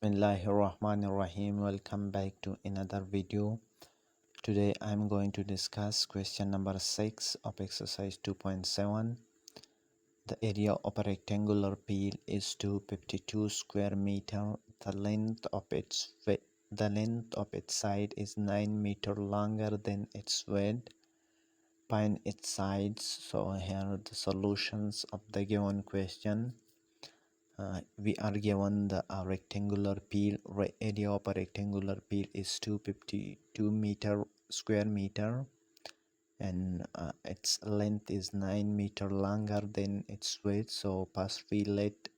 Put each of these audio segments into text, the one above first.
Bismillahirrahmanirrahim. Welcome back to another video. Today I'm going to discuss question number 6 of exercise 2.7. The area of a rectangular peel is 252 square meter. The length of its side is 9 meter longer than its width. Find its sides. So here are the solutions of the given question. We are given the rectangular peel area of a rectangular peel is 252 square meter, and its length is 9 meter longer than its width. So first we let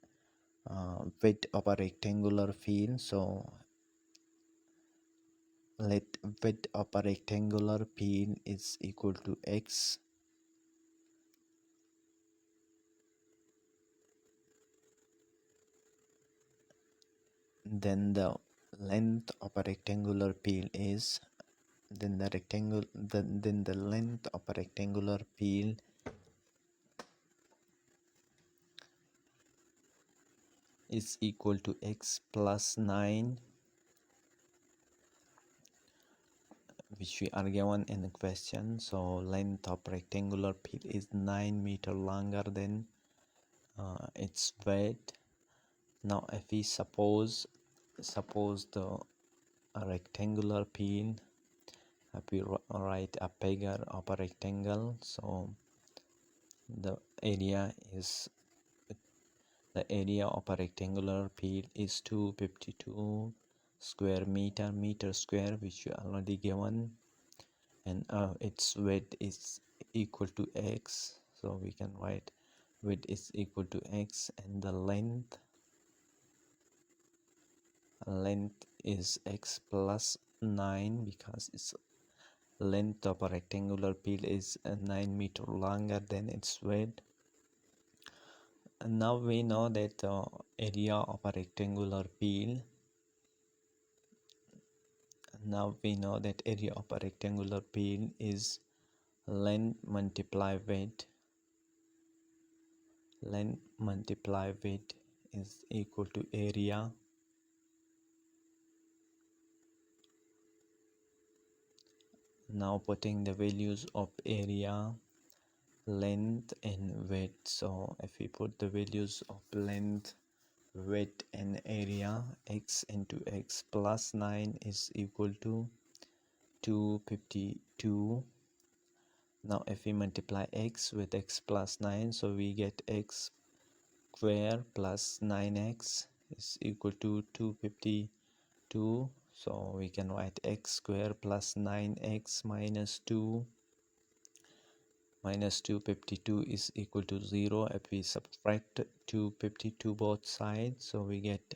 width of a rectangular peel. So let width of a rectangular peel is equal to x. Then the length of a rectangular peel is then the length of a rectangular peel is equal to x plus 9, which we are given in the question. So length of rectangular peel is 9 meter longer than its width. Now if we suppose the rectangular peel, if we write a figure of a rectangle, so the area of a rectangular peel is 252 square meter square, which we already given, and its width is equal to x. So we can write width is equal to x, and the length is x plus 9, because its length of a rectangular peel is 9 meter longer than its width. And now we know that the area of a rectangular peel is length multiply width. Length multiply width is equal to area. Now putting the values of area, length and width. So if we put the values of length, width and area, x into x plus 9 is equal to 252. Now if we multiply x with x plus 9, so we get x square plus 9x is equal to 252. So we can write x square plus 9x minus 252 is equal to 0. If we subtract 252 both sides, so we get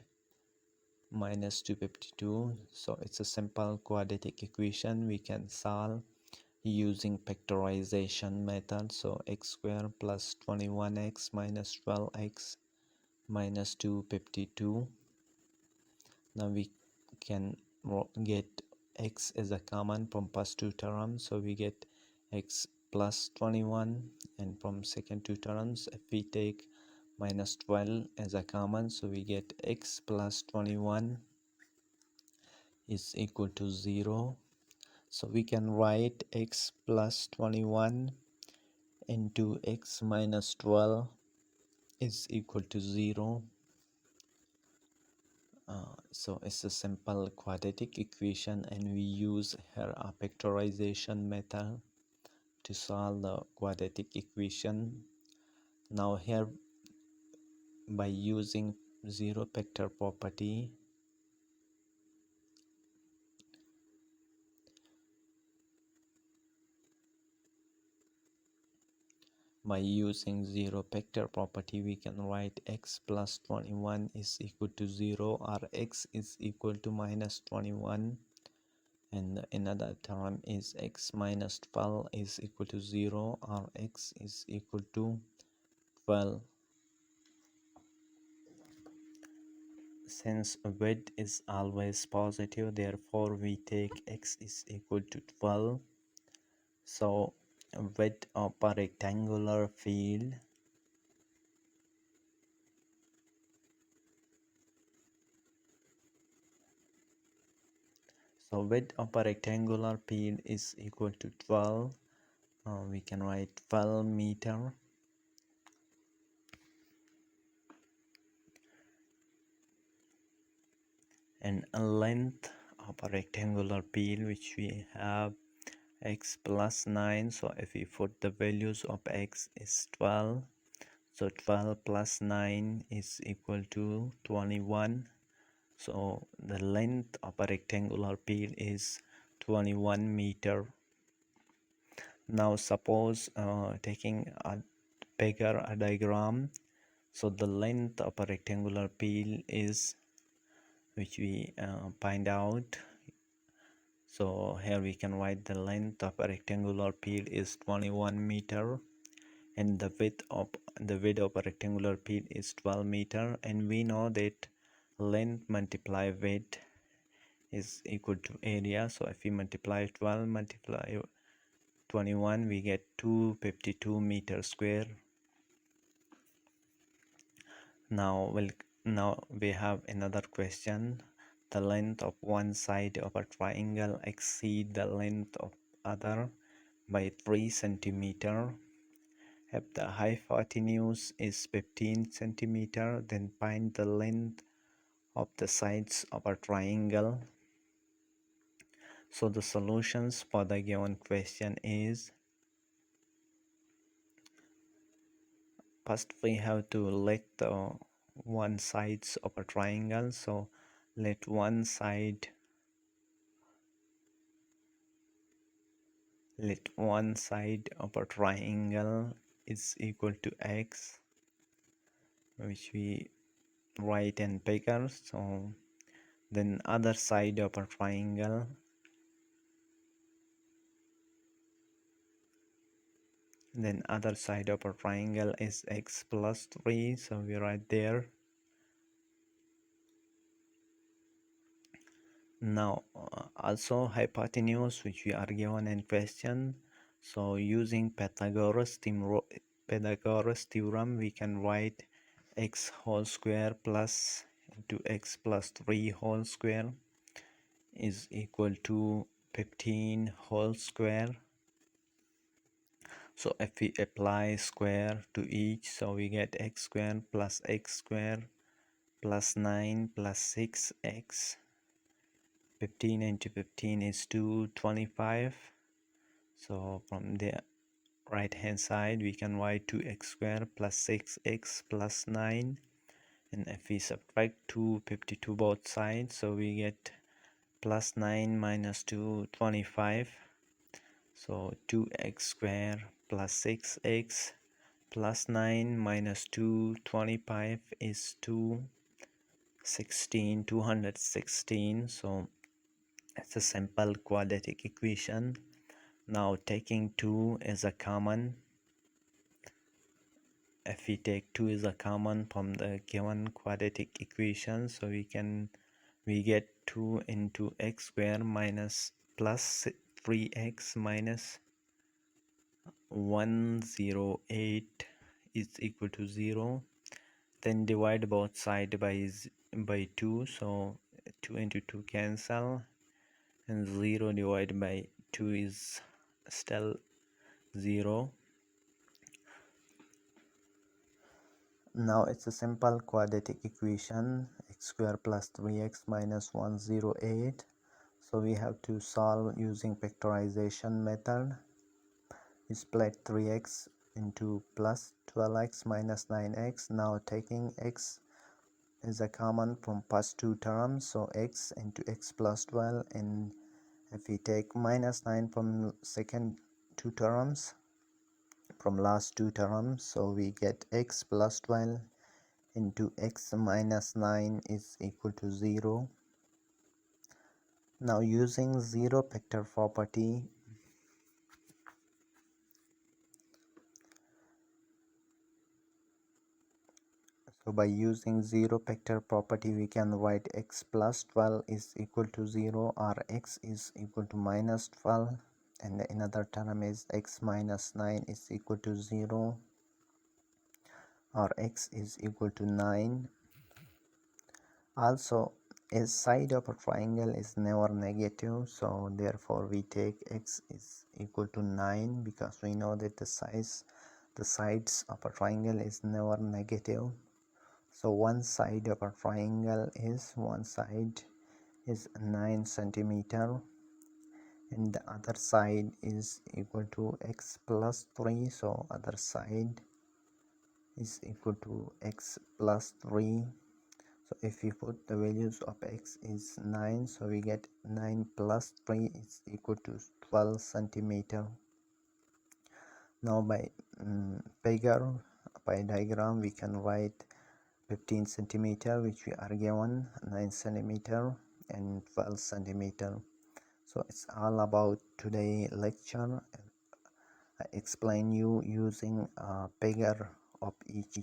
minus 252. So it's a simple quadratic equation we can solve using factorization method. So x square plus 21x minus 12x minus 252. Now we can get x as a common from first two terms, so we get x plus 21, and from second two terms if we take minus 12 as a common, so we get x plus 21 is equal to 0. So we can write x plus 21 into x minus 12 is equal to 0. So it's a simple quadratic equation, and we use here a factorization method to solve the quadratic equation. Now here, by using zero factor property, we can write x plus 21 is equal to 0, or x is equal to minus 21, and another term is x minus 12 is equal to 0, or x is equal to 12. Since width is always positive, therefore we take x is equal to 12. So width of a rectangular field So width of a rectangular peel is equal to 12. We can write 12 meter. And a length of a rectangular peel, which we have x plus 9. So if we put the values of x is 12, so 12 plus 9 is equal to 21. So the length of a rectangular peel is 21 meter. Now suppose taking a bigger diagram, so the length of a rectangular peel is, which we find out. So here we can write the length of a rectangular peel is 21 meter, and the width of a rectangular peel is 12 meter, and we know that length multiply width is equal to area. So if we multiply 12 multiply 21, we get 252 meters square. Now we have another question. The length of one side of a triangle exceed the length of other by 3 centimeter. If the hypotenuse is 15 centimeter, then find the length of the sides of a triangle. So the solutions for the given question is, first we have to let the one sides of a triangle. So let one side of a triangle is equal to x, which we write in bigger. So then other side of a triangle is x plus 3, so we write there. Now also hypotenuse, which we are given in question. So using Pythagoras theorem, we can write x whole square plus into x plus 3 whole square is equal to 15 whole square. So if we apply square to each, so we get x square plus 9 plus 6x. 15 into 15 is 225. So from the right hand side we can write 2x square plus 6x plus 9, and if we subtract 252 both sides, so we get plus 9 minus 225. So 2x square plus 6x plus 9 minus 225 is 216. So it's a simple quadratic equation. Now taking 2 as a common, if we take 2 as a common from the given quadratic equation, so we get 2 into x square minus plus 3x minus 108 is equal to 0. Then divide both sides by 2, so 2 into 2 cancel, and 0 divided by 2 is still 0. Now it's a simple quadratic equation, x square plus 3x minus 108. So we have to solve using factorization method. We split 3x into plus 12x minus 9x. Now taking x as a common from first two terms, so x into x plus 12, and if we take minus 9 from second two terms, from last two terms, so we get x plus 12 into x minus 9 is equal to 0. Now using zero factor property, so by using zero factor property we can write x plus 12 is equal to 0, or x is equal to minus 12, and another term is x minus 9 is equal to 0, or x is equal to 9. Also a side of a triangle is never negative, so therefore we take x is equal to 9, because we know that the sides of a triangle is never negative. So one side of a triangle is 9 centimeter, and the other side is equal to x plus 3, so other side is equal to x plus 3. So if we put the values of x is 9, so we get 9 plus 3 is equal to 12 centimeter. Now by figure, by diagram, we can write 15 centimeter, which we are given 9 centimeter and 12 centimeter. So it's all about today lecture. I explain you using a figure of each